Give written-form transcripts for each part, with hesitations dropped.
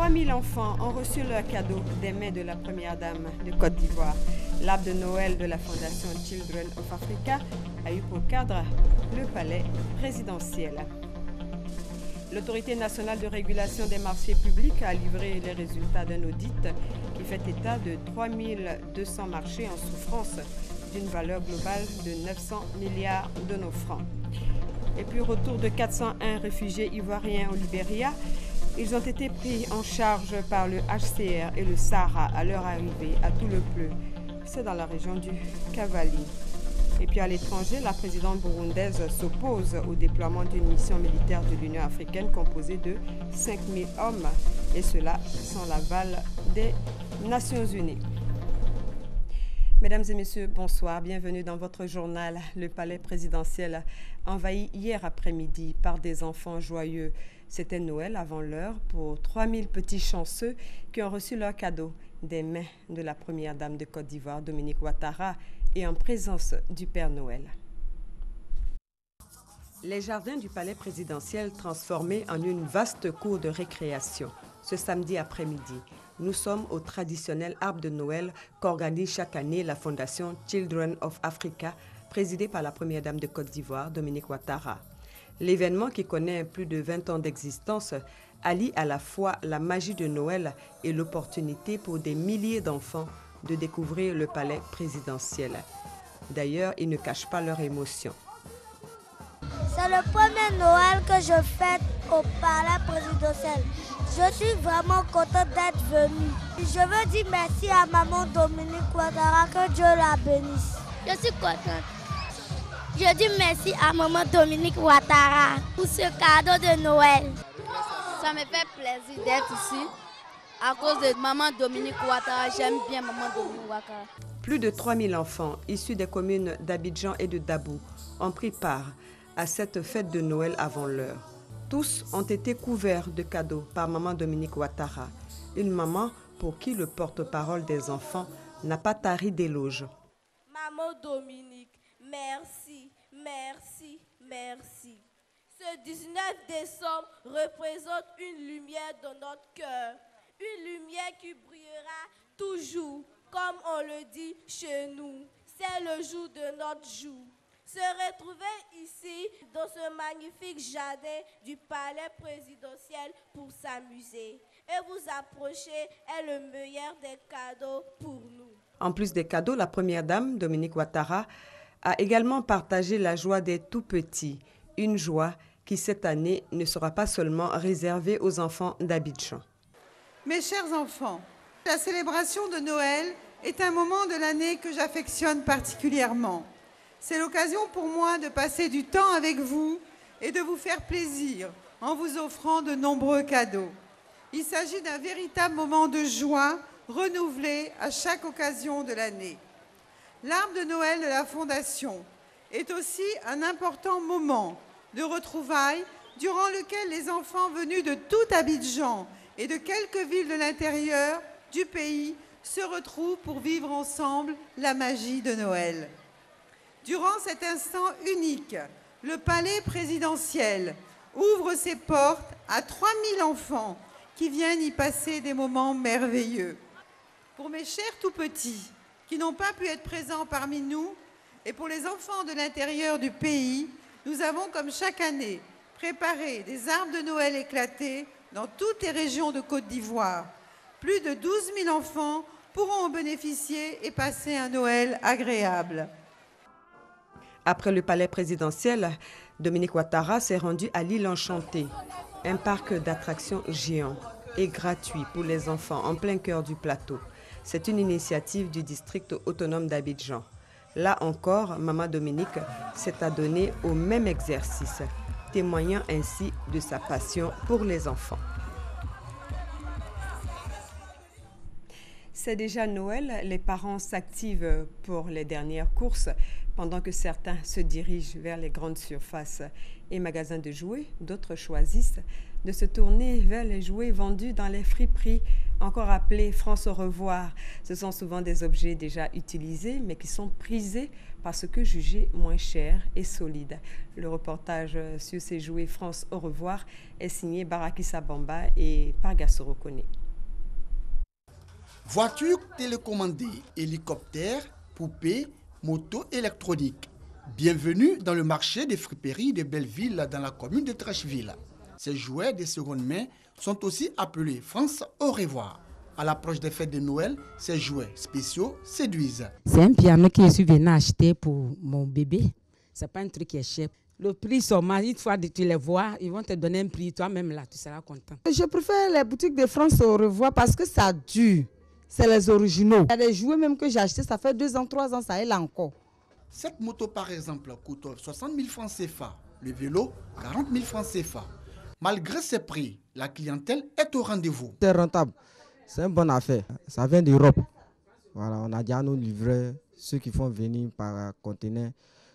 3000 enfants ont reçu leur cadeau des mains de la première dame de Côte d'Ivoire. L'arbre de Noël de la Fondation Children of Africa a eu pour cadre le palais présidentiel. L'Autorité nationale de régulation des marchés publics a livré les résultats d'un audit qui fait état de 3200 marchés en souffrance d'une valeur globale de 900 milliards de nos francs. Et puis, retour de 401 réfugiés ivoiriens au Libéria. Ils ont été pris en charge par le HCR et le Sahara à leur arrivée à Toulepleu. C'est dans la région du Cavali. Et puis à l'étranger, la présidente burundaise s'oppose au déploiement d'une mission militaire de l'Union africaine composée de 5000 hommes, et cela sans l'aval des Nations unies. Mesdames et messieurs, bonsoir. Bienvenue dans votre journal. Le palais présidentiel envahi hier après-midi par des enfants joyeux. C'était Noël avant l'heure pour 3000 petits chanceux qui ont reçu leur cadeau des mains de la première dame de Côte d'Ivoire, Dominique Ouattara, et en présence du Père Noël. Les jardins du palais présidentiel transformés en une vaste cour de récréation. Ce samedi après-midi, nous sommes au traditionnel arbre de Noël qu'organise chaque année la Fondation Children of Africa, présidée par la première dame de Côte d'Ivoire, Dominique Ouattara. L'événement, qui connaît plus de 20 ans d'existence, allie à la fois la magie de Noël et l'opportunité pour des milliers d'enfants de découvrir le palais présidentiel. D'ailleurs, ils ne cachent pas leur émotion. C'est le premier Noël que je fête au palais présidentiel. Je suis vraiment contente d'être venue. Je veux dire merci à maman Dominique Ouattara, que Dieu la bénisse. Je suis contente. Je dis merci à maman Dominique Ouattara pour ce cadeau de Noël. Ça me fait plaisir d'être ici à cause de maman Dominique Ouattara. J'aime bien maman Dominique Ouattara. Plus de 3000 enfants issus des communes d'Abidjan et de Dabou ont pris part à cette fête de Noël avant l'heure. Tous ont été couverts de cadeaux par maman Dominique Ouattara, une maman pour qui le porte-parole des enfants n'a pas tari d'éloges. Maman Dominique, merci, merci, merci. Ce 19 décembre représente une lumière dans notre cœur, une lumière qui brillera toujours, comme on le dit chez nous. C'est le jour de notre jour. Se retrouver ici, dans ce magnifique jardin du palais présidentiel pour s'amuser et vous approcher est le meilleur des cadeaux pour nous. En plus des cadeaux, la première dame, Dominique Ouattara, a également partagé la joie des tout-petits, une joie qui cette année ne sera pas seulement réservée aux enfants d'Abidjan. Mes chers enfants, la célébration de Noël est un moment de l'année que j'affectionne particulièrement. C'est l'occasion pour moi de passer du temps avec vous et de vous faire plaisir en vous offrant de nombreux cadeaux. Il s'agit d'un véritable moment de joie renouvelé à chaque occasion de l'année. L'arbre de Noël de la Fondation est aussi un important moment de retrouvailles durant lequel les enfants venus de tout Abidjan et de quelques villes de l'intérieur du pays se retrouvent pour vivre ensemble la magie de Noël. Durant cet instant unique, le palais présidentiel ouvre ses portes à 3000 enfants qui viennent y passer des moments merveilleux. Pour mes chers tout-petits qui n'ont pas pu être présents parmi nous et pour les enfants de l'intérieur du pays, nous avons, comme chaque année, préparé des arbres de Noël éclatés dans toutes les régions de Côte d'Ivoire. Plus de 12 000 enfants pourront en bénéficier et passer un Noël agréable. Après le palais présidentiel, Dominique Ouattara s'est rendu à l'île Enchantée, un parc d'attractions géant et gratuit pour les enfants en plein cœur du plateau. C'est une initiative du district autonome d'Abidjan. Là encore, maman Dominique s'est adonnée au même exercice, témoignant ainsi de sa passion pour les enfants. C'est déjà Noël, les parents s'activent pour les dernières courses pendant que certains se dirigent vers les grandes surfaces et magasins de jouets, d'autres choisissent de se tourner vers les jouets vendus dans les friperies, encore appelés France au revoir. Ce sont souvent des objets déjà utilisés, mais qui sont prisés parce que jugés moins chers et solides. Le reportage sur ces jouets France au revoir est signé Barakissa Bamba et Pargassoro Kone. Voitures télécommandées, hélicoptères, poupées, motos électroniques. Bienvenue dans le marché des friperies de Belleville dans la commune de Trècheville. Ces jouets de seconde main sont aussi appelés France au revoir. À l'approche des fêtes de Noël, ces jouets spéciaux séduisent. C'est un piano que je suis venu acheter pour mon bébé. C'est pas un truc qui est cher. Le prix seulement, une fois que tu les vois, ils vont te donner un prix. Toi-même là, tu seras content. Je préfère les boutiques de France au revoir parce que ça dure. C'est les originaux. Il y a des jouets même que j'ai achetés, ça fait 2 ans, 3 ans, ça est là encore. Cette moto par exemple coûte 60 000 francs CFA. Le vélo, 40 000 francs CFA. Malgré ces prix, la clientèle est au rendez-vous. C'est rentable, c'est une bonne affaire. Ça vient d'Europe. Voilà, on a déjà nos livreurs, ceux qui font venir par conteneur.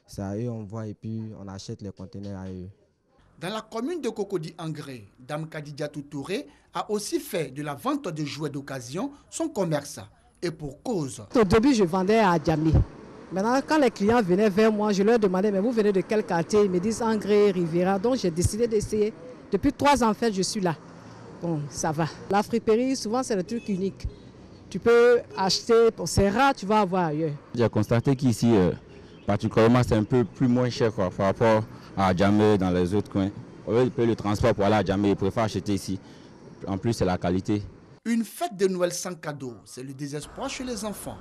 C'est à eux on voit et puis on achète les conteneurs à eux. Dans la commune de Cocody-Angré, Dame Kadidiatou Touré a aussi fait de la vente de jouets d'occasion son commerce. Et pour cause. Au début, je vendais à Djamé. Maintenant, quand les clients venaient vers moi, je leur demandais, mais vous venez de quel quartier? Ils me disent Angré, Riviera. Donc j'ai décidé d'essayer. Depuis 3 ans, en fait, je suis là. Bon, ça va. La friperie, souvent, c'est le truc unique. Tu peux acheter, c'est rare, tu vas avoir ailleurs. J'ai constaté qu'ici, particulièrement, c'est un peu plus moins cher quoi, par rapport à Djamé dans les autres coins. Au lieu de payer le transport pour aller à Djamé, ils préfèrent acheter ici. En plus, c'est la qualité. Une fête de Noël sans cadeau, c'est le désespoir chez les enfants.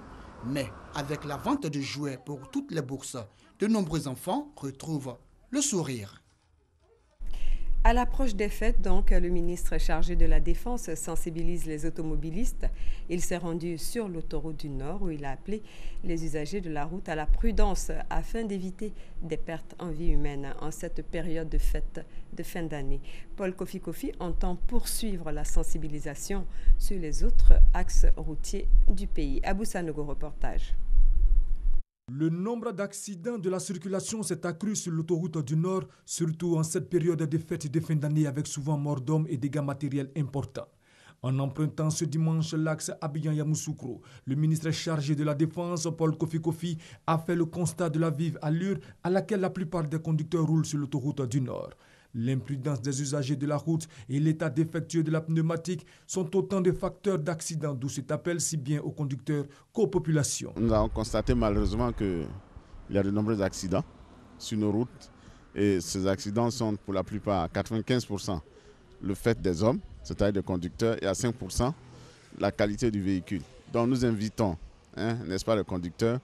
Mais avec la vente de jouets pour toutes les bourses, de nombreux enfants retrouvent le sourire. À l'approche des fêtes, donc, le ministre chargé de la Défense sensibilise les automobilistes. Il s'est rendu sur l'autoroute du Nord où il a appelé les usagers de la route à la prudence afin d'éviter des pertes en vie humaine en cette période de fête de fin d'année. Paul Kofi Kofi entend poursuivre la sensibilisation sur les autres axes routiers du pays. Abou Sanogo, reportage. Le nombre d'accidents de la circulation s'est accru sur l'autoroute du Nord, surtout en cette période de fêtes de fin d'année avec souvent mort d'hommes et dégâts matériels importants. En empruntant ce dimanche l'axe Abidjan-Yamoussoukro, le ministre chargé de la Défense, Paul Kofi Kofi, a fait le constat de la vive allure à laquelle la plupart des conducteurs roulent sur l'autoroute du Nord. L'imprudence des usagers de la route et l'état défectueux de la pneumatique sont autant de facteurs d'accident, d'où cet appel si bien aux conducteurs qu'aux populations. Nous avons constaté malheureusement qu'il y a de nombreux accidents sur nos routes et ces accidents sont pour la plupart à 95% le fait des hommes, c'est-à-dire des conducteurs, et à 5% la qualité du véhicule. Donc nous invitons, n'est-ce pas, les conducteurs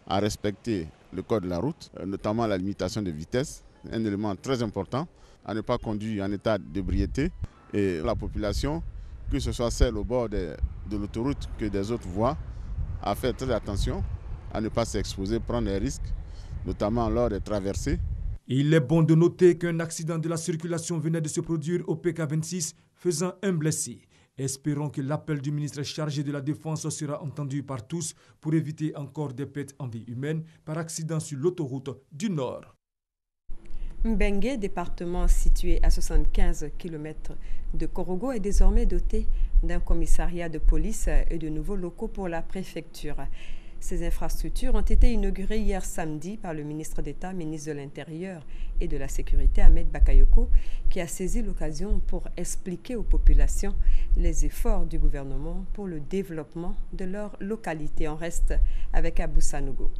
à respecter le code de la route, notamment la limitation de vitesse, un élément très important, à ne pas conduire en état d'ébriété, et la population, que ce soit celle au bord de l'autoroute que des autres voies, à faire très attention, à ne pas s'exposer, prendre des risques, notamment lors des traversées. Il est bon de noter qu'un accident de la circulation venait de se produire au PK26, faisant un blessé. Espérons que l'appel du ministre chargé de la Défense sera entendu par tous pour éviter encore des pertes en vie humaine par accident sur l'autoroute du Nord. Mbengue, département situé à 75 km de Korogo, est désormais doté d'un commissariat de police et de nouveaux locaux pour la préfecture. Ces infrastructures ont été inaugurées hier samedi par le ministre d'État, ministre de l'Intérieur et de la Sécurité, Ahmed Bakayoko, qui a saisi l'occasion pour expliquer aux populations les efforts du gouvernement pour le développement de leur localité. On reste avec Abou Sanogo.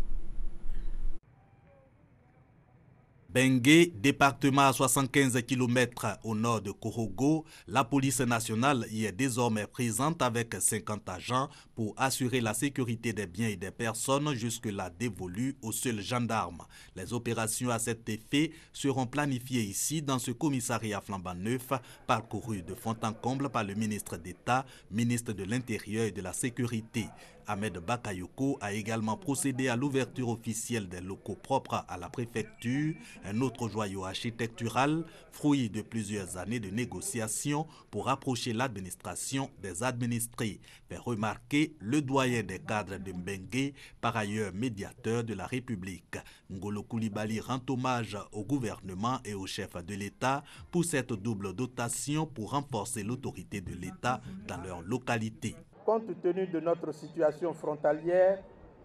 Bengue, département à 75 km au nord de Korogo, la police nationale y est désormais présente avec 50 agents pour assurer la sécurité des biens et des personnes jusque-là dévolues aux seuls gendarmes. Les opérations à cet effet seront planifiées ici dans ce commissariat flambant neuf, parcouru de fond en comble par le ministre d'État, ministre de l'Intérieur et de la Sécurité. Ahmed Bakayoko a également procédé à l'ouverture officielle des locaux propres à la préfecture, un autre joyau architectural, fruit de plusieurs années de négociations pour rapprocher l'administration des administrés, fait remarquer le doyen des cadres de Mbengue, par ailleurs médiateur de la République. Ngolo Coulibaly rend hommage au gouvernement et au chef de l'État pour cette double dotation pour renforcer l'autorité de l'État dans leur localité. Compte tenu de notre situation frontalière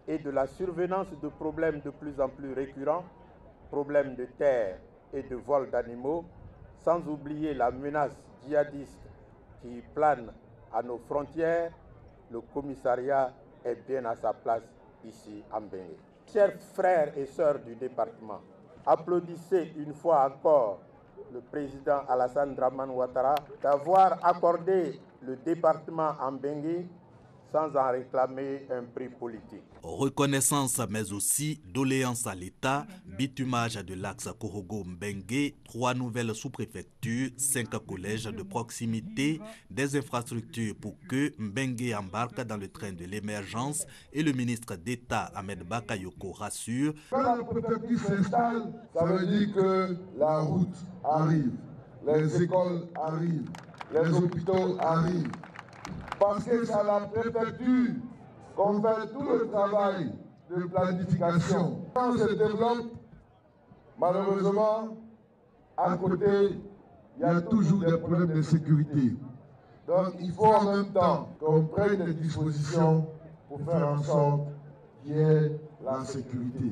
et de la survenance de problèmes de plus en plus récurrents, problèmes de terre et de vol d'animaux, sans oublier la menace djihadiste qui plane à nos frontières, le commissariat est bien à sa place ici à Mbengue. Chers frères et sœurs du département, applaudissez une fois encore le président Alassane Dramane Ouattara d'avoir accordé le département à Mbengue sans en réclamer un prix politique. Reconnaissance mais aussi doléance à l'État, bitumage de l'axe Korogo-Mbengue, 3 nouvelles sous-préfectures, 5 collèges de proximité, des infrastructures pour que Mbengue embarque dans le train de l'émergence et le ministre d'État Ahmed Bakayoko rassure. Quand la préfecture s'installe, ça veut dire que la route arrive, les écoles arrivent, les hôpitaux arrivent. Parce que c'est à la préfecture qu'on fait tout le travail de planification. Quand on se développe, malheureusement, à côté, il y a toujours des problèmes de sécurité. Donc il faut en même temps qu'on prenne des dispositions pour faire en sorte qu'il y ait la sécurité.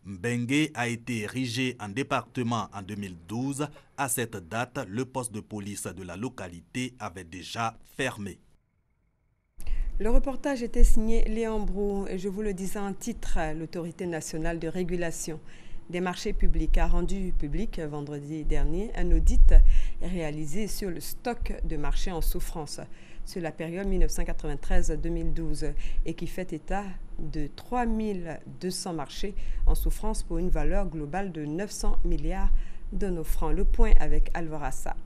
Mbengue a été érigé en département en 2012. À cette date, le poste de police de la localité avait déjà fermé. Le reportage était signé Léon Brou et je vous le disais en titre, l'Autorité nationale de régulation des marchés publics a rendu public vendredi dernier un audit réalisé sur le stock de marchés en souffrance sur la période 1993-2012 et qui fait état de 3200 marchés en souffrance pour une valeur globale de 900 milliards de nos francs. Le point avec Alvarassa.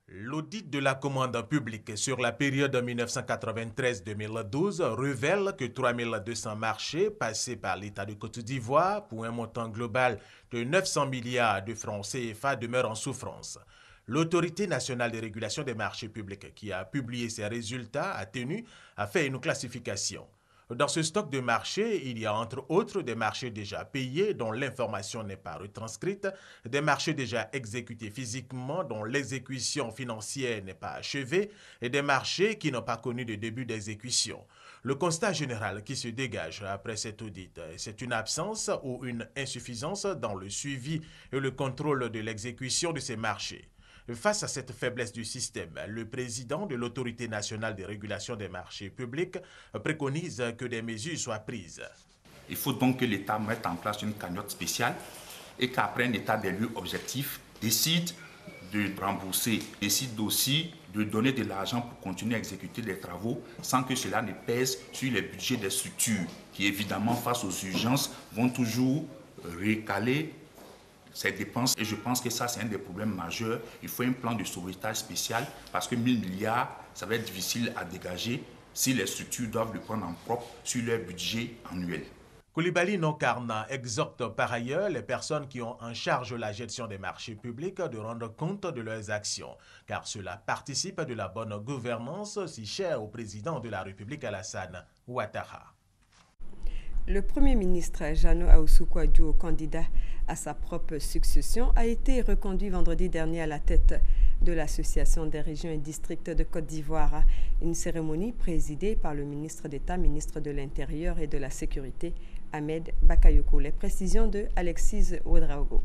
L'audit de la commande publique sur la période 1993-2012 révèle que 3200 marchés passés par l'État de Côte d'Ivoire pour un montant global de 900 milliards de francs CFA demeurent en souffrance. L'Autorité nationale de régulation des marchés publics qui a publié ses résultats a fait une classification. Dans ce stock de marchés, il y a entre autres des marchés déjà payés dont l'information n'est pas retranscrite, des marchés déjà exécutés physiquement dont l'exécution financière n'est pas achevée et des marchés qui n'ont pas connu de début d'exécution. Le constat général qui se dégage après cet audit, c'est une absence ou une insuffisance dans le suivi et le contrôle de l'exécution de ces marchés. Face à cette faiblesse du système, le président de l'Autorité nationale de régulation des marchés publics préconise que des mesures soient prises. Il faut donc que l'État mette en place une cagnotte spéciale et qu'après un état des lieux objectif, décide de rembourser, décide aussi de donner de l'argent pour continuer à exécuter les travaux sans que cela ne pèse sur les budgets des structures qui, évidemment, face aux urgences, vont toujours recaler ces dépenses. Et je pense que ça, c'est un des problèmes majeurs. Il faut un plan de sauvetage spécial parce que 1000 milliards, ça va être difficile à dégager si les structures doivent le prendre en propre sur leur budget annuel. Coulibaly Nonkarna exhorte par ailleurs les personnes qui ont en charge la gestion des marchés publics de rendre compte de leurs actions, car cela participe de la bonne gouvernance si chère au président de la République Alassane Ouattara. Le Premier ministre Jeannot Ahoussou-Kouadio, candidat à sa propre succession, a été reconduit vendredi dernier à la tête de l'Association des régions et districts de Côte d'Ivoire. Une cérémonie présidée par le ministre d'État, ministre de l'Intérieur et de la Sécurité, Ahmed Bakayoko. Les précisions de Alexis Ouedraogo.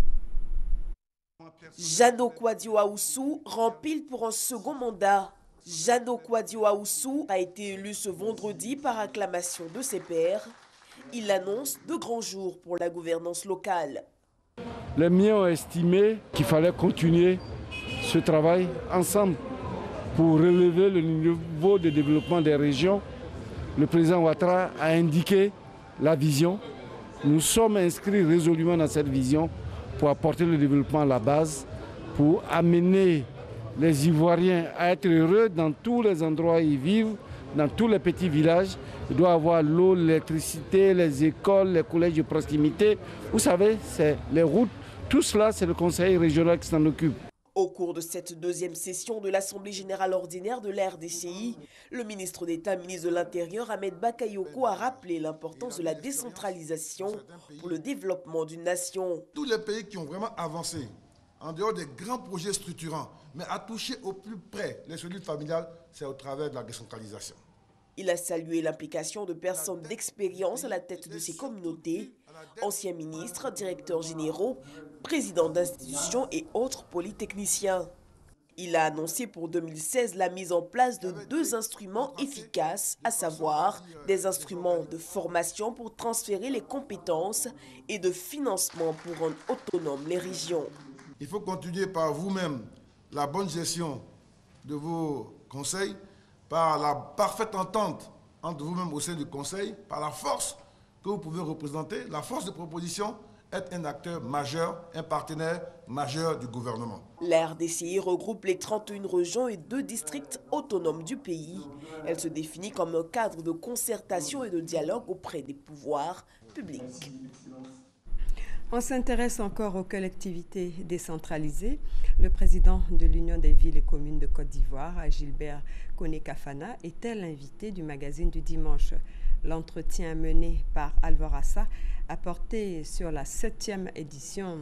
Jeannot Kouadio Ahoussou rempile pour un second mandat. Jeannot Kouadio Ahoussou a été élu ce vendredi par acclamation de ses pairs. Il annonce de grands jours pour la gouvernance locale. Les miens ont estimé qu'il fallait continuer ce travail ensemble pour relever le niveau de développement des régions. Le président Ouattara a indiqué la vision. Nous sommes inscrits résolument dans cette vision pour apporter le développement à la base, pour amener les Ivoiriens à être heureux dans tous les endroits où ils vivent, dans tous les petits villages. Il doit avoir l'eau, l'électricité, les écoles, les collèges de proximité. Vous savez, c'est les routes. Tout cela, c'est le conseil régional qui s'en occupe. Au cours de cette deuxième session de l'Assemblée générale ordinaire de la RDCI, le ministre d'État, ministre de l'Intérieur, Ahmed Bakayoko, a rappelé l'importance de la décentralisation pour le développement d'une nation. Tous les pays qui ont vraiment avancé, en dehors des grands projets structurants, mais à toucher au plus près les cellules familiales, c'est au travers de la décentralisation. Il a salué l'implication de personnes d'expérience à la tête de ces communautés, anciens ministres, directeurs généraux, présidents d'institutions et autres polytechniciens. Il a annoncé pour 2016 la mise en place de 2 instruments efficaces, à savoir des instruments de formation pour transférer les compétences et de financement pour rendre autonomes les régions. Il faut continuer par vous-même la bonne gestion de vos conseils, par la parfaite entente entre vous-même au sein du conseil, par la force que vous pouvez représenter, la force de proposition, être un acteur majeur, un partenaire majeur du gouvernement. La RDCI regroupe les 31 régions et 2 districts autonomes du pays. Elle se définit comme un cadre de concertation et de dialogue auprès des pouvoirs publics. On s'intéresse encore aux collectivités décentralisées. Le président de l'Union des villes et communes de Côte d'Ivoire, Gilbert Koné-Kafana, était l'invité du magazine du dimanche. L'entretien mené par Alvorassa a porté sur la 7e édition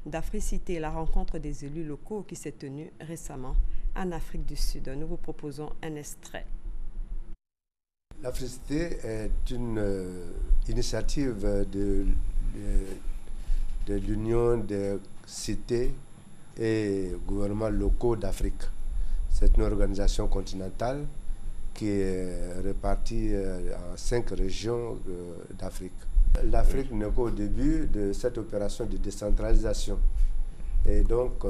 d'Africité, la rencontre des élus locaux qui s'est tenue récemment en Afrique du Sud. Nous vous proposons un extrait. L'Africité est une initiative de l'Union des cités et gouvernements locaux d'Afrique. C'est une organisation continentale qui est répartie en 5 régions d'Afrique. L'Afrique n'est qu'au début de cette opération de décentralisation. Et donc,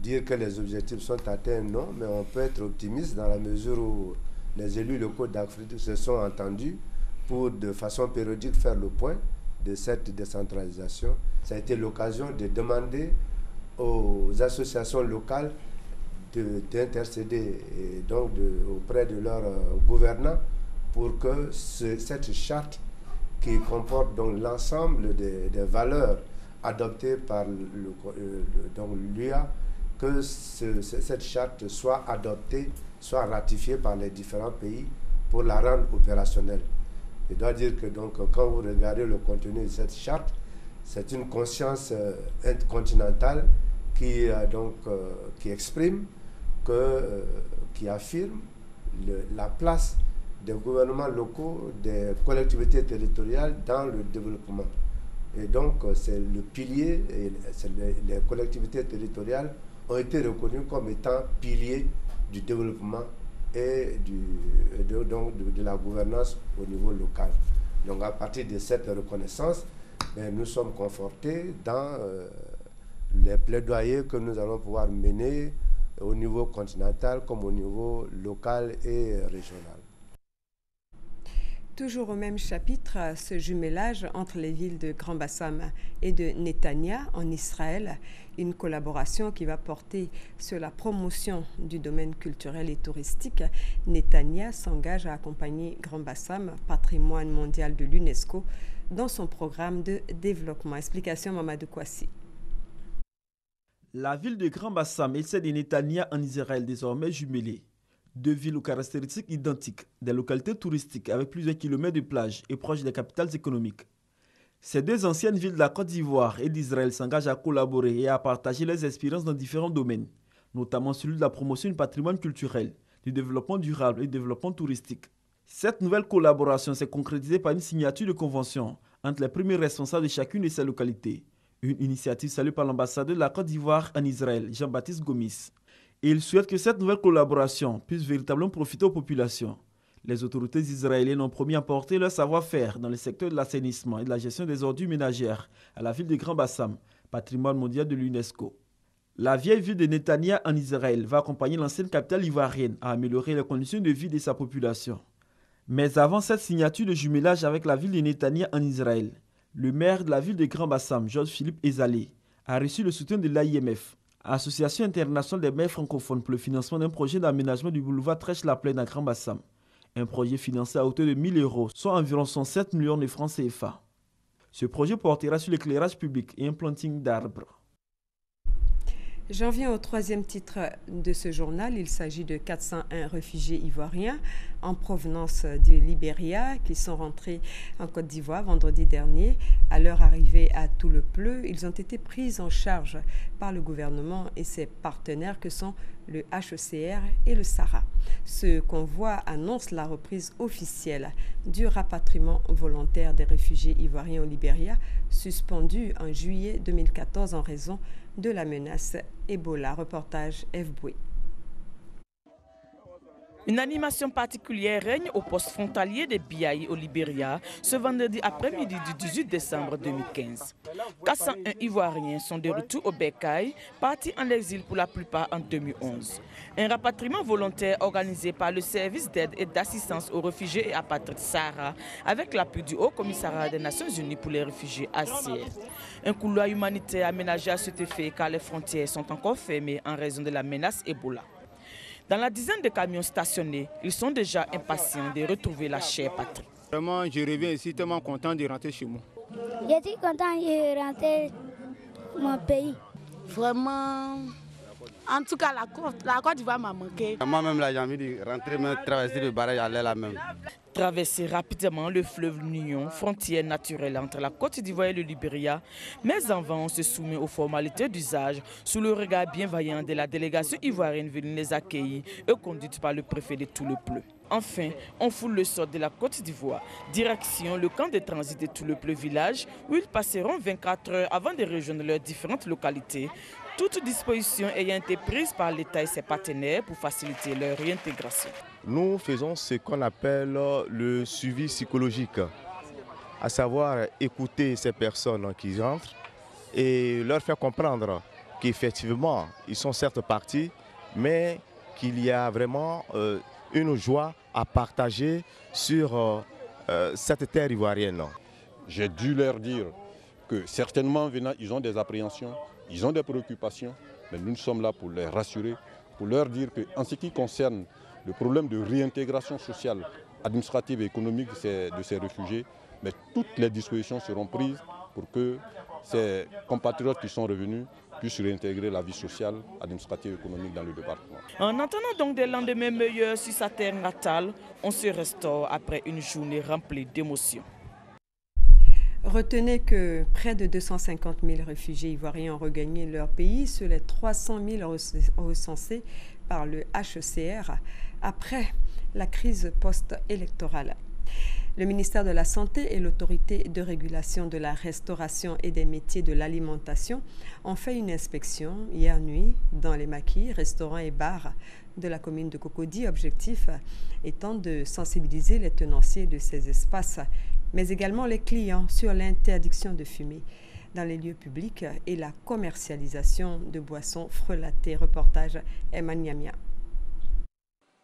dire que les objectifs sont atteints, non, mais on peut être optimiste dans la mesure où les élus locaux d'Afrique se sont entendus pour, de façon périodique, faire le point de cette décentralisation. Ça a été l'occasion de demander aux associations locales d'intercéder auprès de leurs gouvernants pour que cette charte qui comporte donc l'ensemble des valeurs adoptées par l'UA, que cette charte soit adoptée, soit ratifiée par les différents pays pour la rendre opérationnelle. Je dois dire que donc, quand vous regardez le contenu de cette charte, c'est une conscience intercontinentale qui exprime, qui affirme la place des gouvernements locaux, des collectivités territoriales dans le développement. Et donc, c'est le pilier, et les collectivités territoriales ont été reconnues comme étant piliers du développement et de la gouvernance au niveau local. Donc, à partir de cette reconnaissance, nous sommes confortés dans les plaidoyers que nous allons pouvoir mener au niveau continental comme au niveau local et régional. Toujours au même chapitre, ce jumelage entre les villes de Grand Bassam et de Netanya en Israël, une collaboration qui va porter sur la promotion du domaine culturel et touristique. Netanya s'engage à accompagner Grand Bassam, patrimoine mondial de l'UNESCO, dans son programme de développement. Explication Mamadou Kouassi. La ville de Grand Bassam et celle de Netanya en Israël désormais jumelées. 2 villes aux caractéristiques identiques, des localités touristiques avec plusieurs kilomètres de plage et proches des capitales économiques. Ces 2 anciennes villes de la Côte d'Ivoire et d'Israël s'engagent à collaborer et à partager leurs expériences dans différents domaines, notamment celui de la promotion du patrimoine culturel, du développement durable et du développement touristique. Cette nouvelle collaboration s'est concrétisée par une signature de convention entre les premiers responsables de chacune de ces localités. Une initiative saluée par l'ambassadeur de la Côte d'Ivoire en Israël, Jean-Baptiste Gomis. Et il souhaite que cette nouvelle collaboration puisse véritablement profiter aux populations. Les autorités israéliennes ont promis à porter leur savoir-faire dans le secteur de l'assainissement et de la gestion des ordures ménagères à la ville de Grand Bassam, patrimoine mondial de l'UNESCO. La vieille ville de Netanya en Israël va accompagner l'ancienne capitale ivoirienne à améliorer les conditions de vie de sa population. Mais avant cette signature de jumelage avec la ville de Netanya en Israël, le maire de la ville de Grand Bassam, Georges-Philippe Ezalé, a reçu le soutien de l'AIMF, Association internationale des maires francophones, pour le financement d'un projet d'aménagement du boulevard Trèche-la-Plaine à Grand Bassam. Un projet financé à hauteur de 1 000 €, soit environ 107 millions de francs CFA. Ce projet portera sur l'éclairage public et un planting d'arbres. J'en viens au troisième titre de ce journal. Il s'agit de 401 réfugiés ivoiriens en provenance du Libéria qui sont rentrés en Côte d'Ivoire vendredi dernier. À leur arrivée à Toulepleu, ils ont été pris en charge par le gouvernement et ses partenaires que sont le HCR et le SARA. Ce convoi annonce la reprise officielle du rapatriement volontaire des réfugiés ivoiriens au Libéria, suspendu en juillet 2014 en raison de la menace Ebola. Reportage F. Boué. Une animation particulière règne au poste frontalier de Biaï au Libéria ce vendredi après-midi du 18 décembre 2015. 401 Ivoiriens sont de retour au Bercail, partis en exil pour la plupart en 2011. Un rapatriement volontaire organisé par le service d'aide et d'assistance aux réfugiés et apatrides SARA avec l'appui du Haut Commissariat des Nations Unies pour les réfugiés HCR. Un couloir humanitaire aménagé à cet effet car les frontières sont encore fermées en raison de la menace Ebola. Dans la dizaine de camions stationnés, ils sont déjà impatients de retrouver la chère patrie. Vraiment, je reviens ici tellement content de rentrer chez moi. Je suis content de rentrer mon pays. Vraiment, en tout cas, la Côte d'Ivoire m'a manqué. Moi-même, là, j'ai envie de rentrer, traverser le barrage, aller là même. Traverser rapidement le fleuve Nignon, frontière naturelle entre la Côte d'Ivoire et le Libéria, mais en vain on se soumet aux formalités d'usage sous le regard bienveillant de la délégation ivoirienne venue les accueillir et conduite par le préfet de Toulepleu. Enfin, on foule le sort de la Côte d'Ivoire, direction le camp de transit de Toulepleu village où ils passeront 24 heures avant de rejoindre leurs différentes localités, toute disposition ayant été prise par l'État et ses partenaires pour faciliter leur réintégration. Nous faisons ce qu'on appelle le suivi psychologique, à savoir écouter ces personnes qui rentrent et leur faire comprendre qu'effectivement, ils sont certes partis, mais qu'il y a vraiment une joie à partager sur cette terre ivoirienne. J'ai dû leur dire que certainement venant, ils ont des appréhensions, ils ont des préoccupations, mais nous sommes là pour les rassurer, pour leur dire qu'en ce qui concerne le problème de réintégration sociale, administrative et économique de ces réfugiés, mais toutes les dispositions seront prises pour que ces compatriotes qui sont revenus puissent réintégrer la vie sociale, administrative et économique dans le département. En attendant donc des lendemains meilleurs sur sa terre natale, on se restaure après une journée remplie d'émotions. Retenez que près de 250 000 réfugiés ivoiriens ont regagné leur pays sur les 300 000 recensés par le HCR après la crise post-électorale. Le ministère de la Santé et l'Autorité de régulation de la restauration et des métiers de l'alimentation ont fait une inspection hier nuit dans les maquis, restaurants et bars de la commune de Cocody, objectif étant de sensibiliser les tenanciers de ces espaces, mais également les clients sur l'interdiction de fumer dans les lieux publics et la commercialisation de boissons frelatées. Reportage Emma Niamia.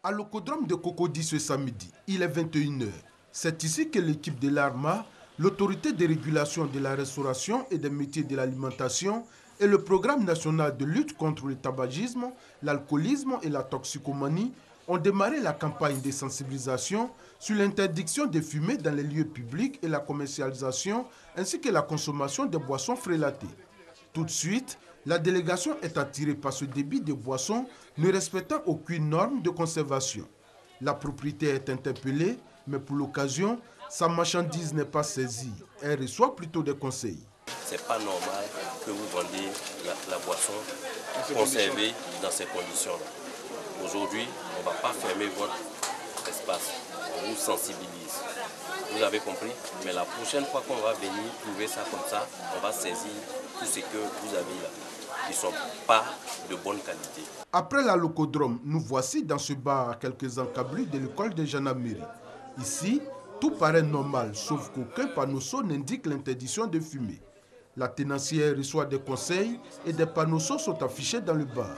À l'Ocodrome de Cocody ce samedi, il est 21 h. C'est ici que l'équipe de l'ARMA, l'autorité de régulation de la restauration et des métiers de l'alimentation et le programme national de lutte contre le tabagisme, l'alcoolisme et la toxicomanie ont démarré la campagne de sensibilisation sur l'interdiction de fumer dans les lieux publics et la commercialisation ainsi que la consommation de boissons frelatées. Tout de suite, la délégation est attirée par ce débit de boissons ne respectant aucune norme de conservation. La propriétaire est interpellée, mais pour l'occasion, sa marchandise n'est pas saisie. Elle reçoit plutôt des conseils. C'est pas normal que vous vendiez la boisson conservée dans ces conditions-là. Aujourd'hui, on ne va pas fermer votre espace. On vous sensibilise. Vous avez compris? Mais la prochaine fois qu'on va venir trouver ça comme ça, on va saisir tout ce que vous avez là, qui ne sont pas de bonne qualité. Après la locodrome, nous voici dans ce bar à quelques encablures de l'école de Janamiri. Ici, tout paraît normal, sauf qu'aucun panneau n'indique l'interdiction de fumer. La tenancière reçoit des conseils et des panneaux sont affichés dans le bar.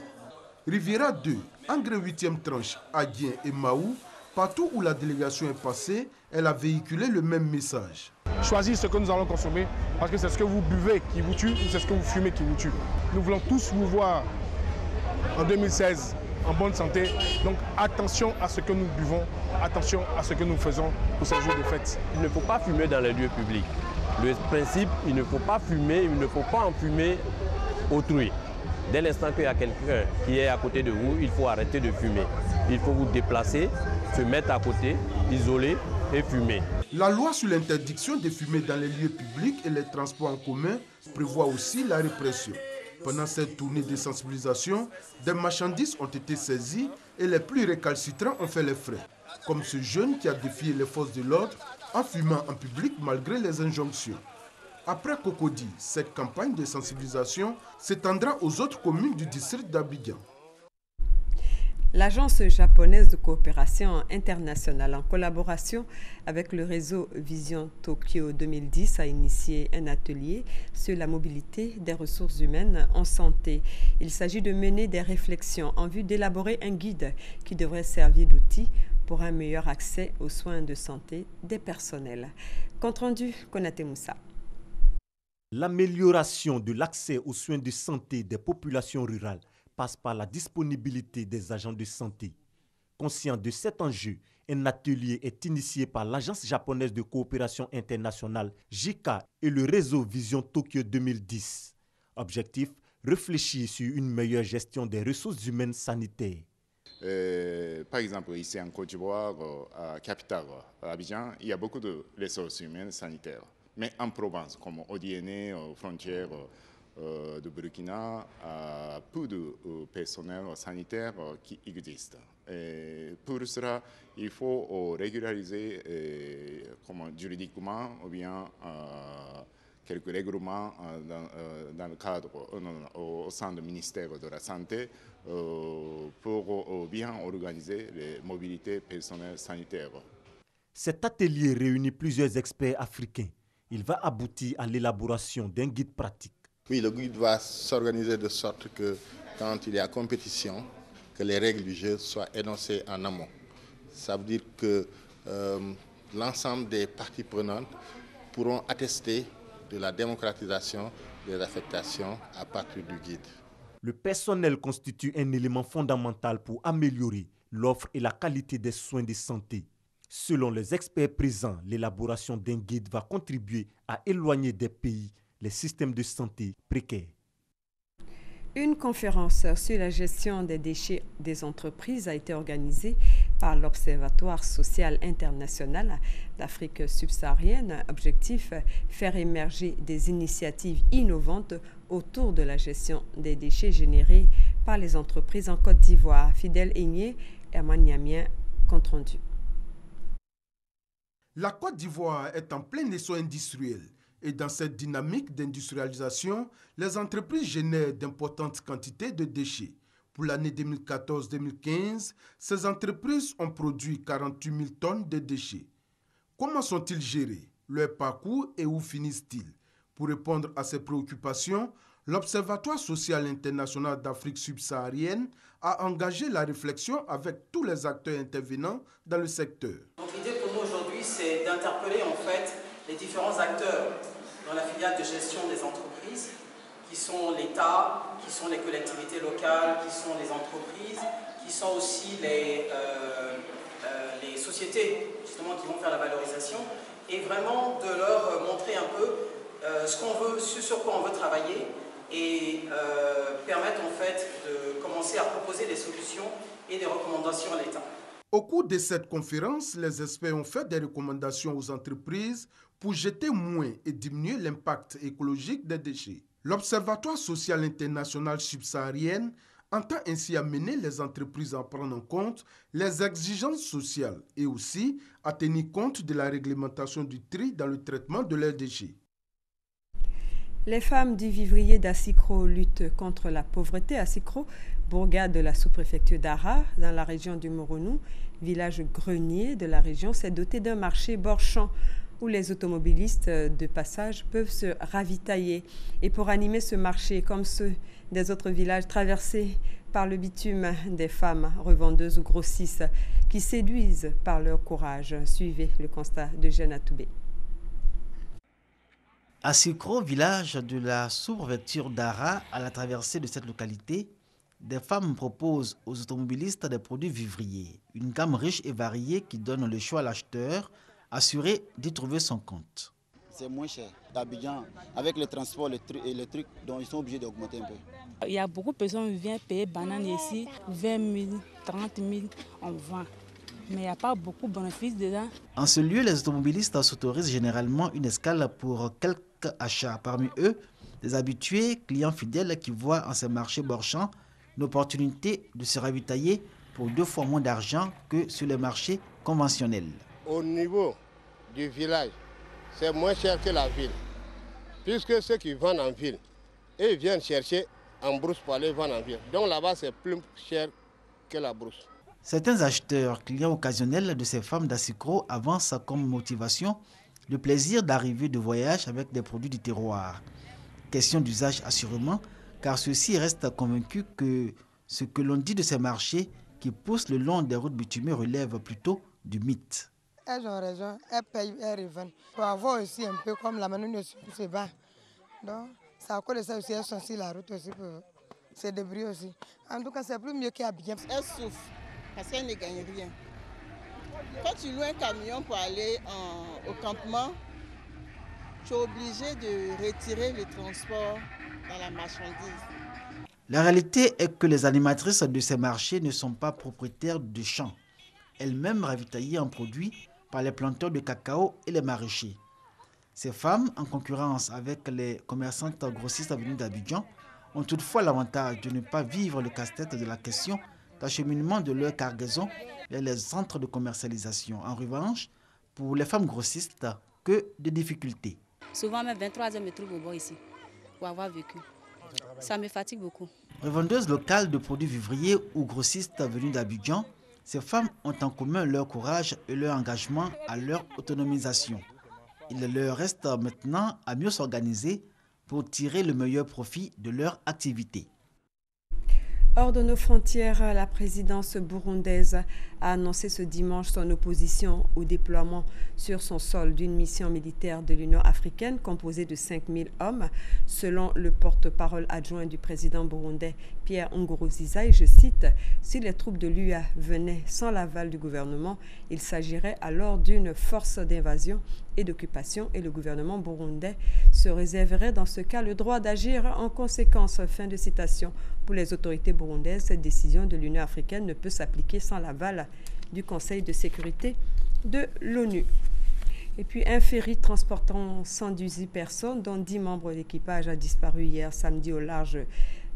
Riviera 2, Engrais 8e tranche, Adien et Maou, partout où la délégation est passée, elle a véhiculé le même message. Choisir ce que nous allons consommer, parce que c'est ce que vous buvez qui vous tue ou c'est ce que vous fumez qui vous tue. Nous voulons tous vous voir en 2016 en bonne santé. Donc attention à ce que nous buvons, attention à ce que nous faisons pour ces jours de fête. Il ne faut pas fumer dans les lieux publics. Le principe, il ne faut pas fumer, il ne faut pas enfumer autrui. Dès l'instant qu'il y a quelqu'un qui est à côté de vous, il faut arrêter de fumer. Il faut vous déplacer, se mettre à côté, isoler et fumer. La loi sur l'interdiction de fumer dans les lieux publics et les transports en commun prévoit aussi la répression. Pendant cette tournée de sensibilisation, des marchandises ont été saisies et les plus récalcitrants ont fait les frais. Comme ce jeune qui a défié les forces de l'ordre en fumant en public malgré les injonctions. Après Cocody, cette campagne de sensibilisation s'étendra aux autres communes du district d'Abidjan. L'Agence japonaise de coopération internationale, en collaboration avec le réseau Vision Tokyo 2010, a initié un atelier sur la mobilité des ressources humaines en santé. Il s'agit de mener des réflexions en vue d'élaborer un guide qui devrait servir d'outil pour un meilleur accès aux soins de santé des personnels. Compte rendu, Konaté Moussa. L'amélioration de l'accès aux soins de santé des populations rurales passe par la disponibilité des agents de santé. Conscient de cet enjeu, un atelier est initié par l'Agence japonaise de coopération internationale JICA et le réseau Vision Tokyo 2010. Objectif, réfléchir sur une meilleure gestion des ressources humaines sanitaires. Par exemple, ici en Côte d'Ivoire, à Capitale, à Abidjan, il y a beaucoup de ressources humaines sanitaires. Mais en province, comme au Diené, aux frontières de Burkina, peu de personnel sanitaire qui existe. Et pour cela, il faut régulariser juridiquement ou bien quelques règlements dans le cadre au sein du ministère de la Santé pour bien organiser les mobilités personnelles sanitaires. Cet atelier réunit plusieurs experts africains. Il va aboutir à l'élaboration d'un guide pratique. Oui, le guide va s'organiser de sorte que quand il y a compétition, que les règles du jeu soient énoncées en amont. Ça veut dire que l'ensemble des parties prenantes pourront attester de la démocratisation des affectations à partir du guide. Le personnel constitue un élément fondamental pour améliorer l'offre et la qualité des soins de santé. Selon les experts présents, l'élaboration d'un guide va contribuer à éloigner des pays les systèmes de santé précaires. Une conférence sur la gestion des déchets des entreprises a été organisée par l'Observatoire social international d'Afrique subsaharienne. Objectif, faire émerger des initiatives innovantes autour de la gestion des déchets générés par les entreprises en Côte d'Ivoire. Fidèle Aigné, Herman Niamien, compte rendu. La Côte d'Ivoire est en plein essor industriel. Et dans cette dynamique d'industrialisation, les entreprises génèrent d'importantes quantités de déchets. Pour l'année 2014-2015, ces entreprises ont produit 48 000 tonnes de déchets. Comment sont-ils gérés? Leur parcours et où finissent-ils? Pour répondre à ces préoccupations, l'Observatoire social international d'Afrique subsaharienne a engagé la réflexion avec tous les acteurs intervenants dans le secteur. L'idée pour nous aujourd'hui, c'est d'interpeller en fait les différents acteurs dans la filiale de gestion des entreprises, qui sont l'État, qui sont les collectivités locales, qui sont les entreprises, qui sont aussi les sociétés justement qui vont faire la valorisation, et vraiment de leur montrer un peu ce qu'on veut, sur quoi on veut travailler, et permettre en fait de commencer à proposer des solutions et des recommandations à l'État. Au cours de cette conférence, les experts ont fait des recommandations aux entreprises pour jeter moins et diminuer l'impact écologique des déchets. L'Observatoire social international subsaharienne entend ainsi amener les entreprises à prendre en compte les exigences sociales et aussi à tenir compte de la réglementation du tri dans le traitement de leurs déchets. Les femmes du vivrier d'Assikro luttent contre la pauvreté. Assikro, bourgade de la sous-préfecture d'Ara, dans la région du Moronou, village grenier de la région, s'est doté d'un marché bord-champ où les automobilistes de passage peuvent se ravitailler. Et pour animer ce marché, comme ceux des autres villages traversés par le bitume, des femmes revendeuses ou grossistes qui séduisent par leur courage. Suivez le constat de Jeanne Atoubé. Assikro, village de la sous-préfecture d'Ara, à la traversée de cette localité, des femmes proposent aux automobilistes des produits vivriers, une gamme riche et variée qui donne le choix à l'acheteur, assuré d'y trouver son compte. C'est moins cher d'Abidjan. Avec le transport, les trucs, donc ils sont obligés d'augmenter un peu. Il y a beaucoup de personnes qui viennent payer bananes ici, 20 000, 30 000, on vend. Mais il n'y a pas beaucoup de bénéfices dedans. En ce lieu, les automobilistes s'autorisent généralement une escale pour quelques achats. Parmi eux, des habitués, clients fidèles qui voient en ces marchés borchamps une opportunité de se ravitailler pour 2 fois moins d'argent que sur les marchés conventionnels. Au niveau du village, c'est moins cher que la ville. Puisque ceux qui vendent en ville, ils viennent chercher en brousse pour aller vendre en ville. Donc là-bas, c'est plus cher que la brousse. Certains acheteurs, clients occasionnels de ces femmes d'Assicro avancent comme motivation le plaisir d'arriver de voyage avec des produits du terroir. Question d'usage assurément, car ceux-ci restent convaincus que ce que l'on dit de ces marchés qui poussent le long des routes bitumées relève plutôt du mythe. Elles ont raison, elles payent, elles revendent. Pour avoir aussi un peu comme la manière de se bat. Donc, ça à cause de ça aussi, elles sont sur la route aussi pour se débrouiller aussi. En tout cas, c'est plus mieux qu'à bien. Elles souffrent parce qu'elles ne gagnent rien. Quand tu loues un camion pour aller au campement, tu es obligé de retirer le transport dans la marchandise. La réalité est que les animatrices de ces marchés ne sont pas propriétaires de champs, elles-mêmes ravitaillées en produits par les planteurs de cacao et les maraîchers. Ces femmes, en concurrence avec les commerçantes grossistes venues d'Abidjan, ont toutefois l'avantage de ne pas vivre le casse-tête de la question d'acheminement de leur cargaison vers les centres de commercialisation. En revanche, pour les femmes grossistes, que de difficultés. Souvent, même 23 heures me trouve au bord ici, pour avoir vécu. Ça me fatigue beaucoup. Revendeuses locales de produits vivriers ou grossistes venus d'Abidjan, ces femmes ont en commun leur courage et leur engagement à leur autonomisation. Il leur reste maintenant à mieux s'organiser pour tirer le meilleur profit de leur activité. Hors de nos frontières, la présidence burundaise a annoncé ce dimanche son opposition au déploiement sur son sol d'une mission militaire de l'Union africaine composée de 5000 hommes. Selon le porte-parole adjoint du président burundais, Pierre Nkurunziza, et je cite, « Si les troupes de l'UA venaient sans l'aval du gouvernement, il s'agirait alors d'une force d'invasion et d'occupation et le gouvernement burundais se réserverait dans ce cas le droit d'agir en conséquence. » Fin de citation. Pour les autorités burundaises, cette décision de l'Union africaine ne peut s'appliquer sans l'aval du Conseil de sécurité de l'ONU. Et puis, un ferry transportant 118 personnes, dont 10 membres d'équipage, a disparu hier samedi au large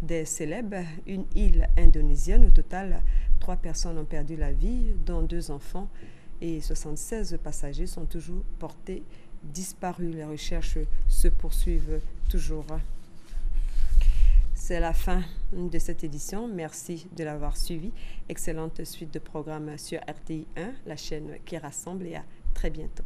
des Célèbes, une île indonésienne. Au total, 3 personnes ont perdu la vie, dont 2 enfants, et 76 passagers sont toujours portés disparus. Les recherches se poursuivent toujours. C'est la fin de cette édition. Merci de l'avoir suivi. Excellente suite de programmes sur RTI 1, la chaîne qui rassemble, et à très bientôt.